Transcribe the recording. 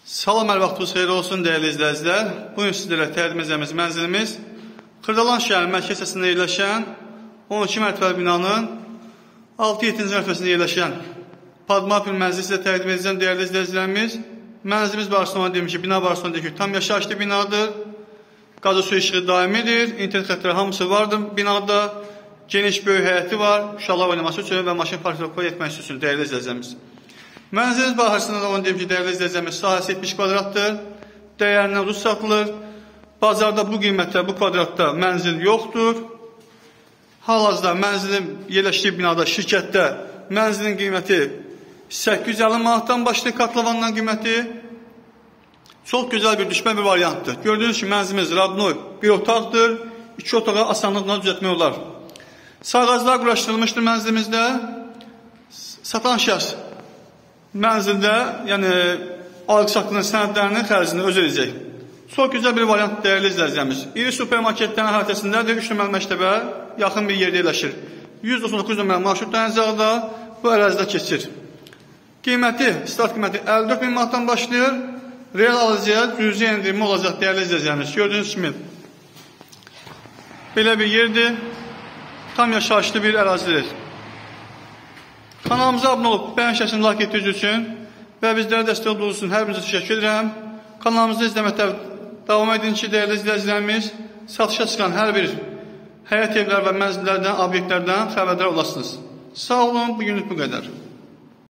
Salam, hər vaxtınız xeyir olsun dəyərli izləyicilər. Bugün sizlərə təqdim edəcəyimiz mənzilimiz Xırdalan şəhərinin mərkəzi hissəsində yerləşən 12 mərtəbəli binanın 6-7-ci mərtəbəsində yerləşən Padmapil mənzili sizə təqdim edəcəm dəyərli izləyicilərimiz. Mənzilimiz barəsində deyim ki, bina barəsində deyim ki, tam yaşayışlı binadır. Qazı su işığı daimidir, internet xətləri hamısı vardır binada. Geniş böyük həyəti var, uşaqlar oynaması üçün və maşın parkı etmək üçün dəyərli izləyicilərimiz. Mənzilimiz barəsində da onu deyim ki, dəyərli izləyicilərimiz, sahəsi 70 kvadratdır, dəyərindən ucuz satılır. Bazarda bu qiymətdə, bu kvadratda mənzil yoxdur. Hal-hazırda mənzilin yerləşdiyi binada, şirkətdə mənzilin qiyməti 850 manatdan başlayır, katlavandan qiyməti. Çox gözəl bir düşmə bir variantdır. Gördüyünüz ki, mənzilimiz Radnoy bir otaqdır, 2 otağa asanlıqla düzəltmək olar. Sağğaclar quraşdırılmışdır mənzilimizdə. Satan şəxs mənzildə, yəni alqı-satqının sənədlərinin xərcini öz edəcək. Çox gözəl bir variant dəyərli izləyicilərimiz. İri supermarketlərin əhatəsindədir, 3 nömrəli məktəbə yaxın bir yerdə yerləşir. 199 nömrəli marşrut dayanacaqda bu ərazidə keçir. Qiyməti, start qiyməti 54 min manatdan başlayır. Real alıcıya cüzi endirimi olacaq dəyərli izləyicilərimiz. Gördüyünüz kimi belə bir yerdir. Tam yaşayışlı bir ərazidir. Kanalımıza abunə olub, bəyən şəklini like etdiyiniz üçün və bizlərə dəstək olduğunuz üçün hər birinizə təşəkkür edirəm. Kanalımızda izləməkdə davam edin ki, dəyərli izləyicilərimiz, satışa çıxan hər bir həyət evlər və mənzillərdən, obyektlərdən xəbərdar olasınız. Sağ olun, bugünlük bu qədər.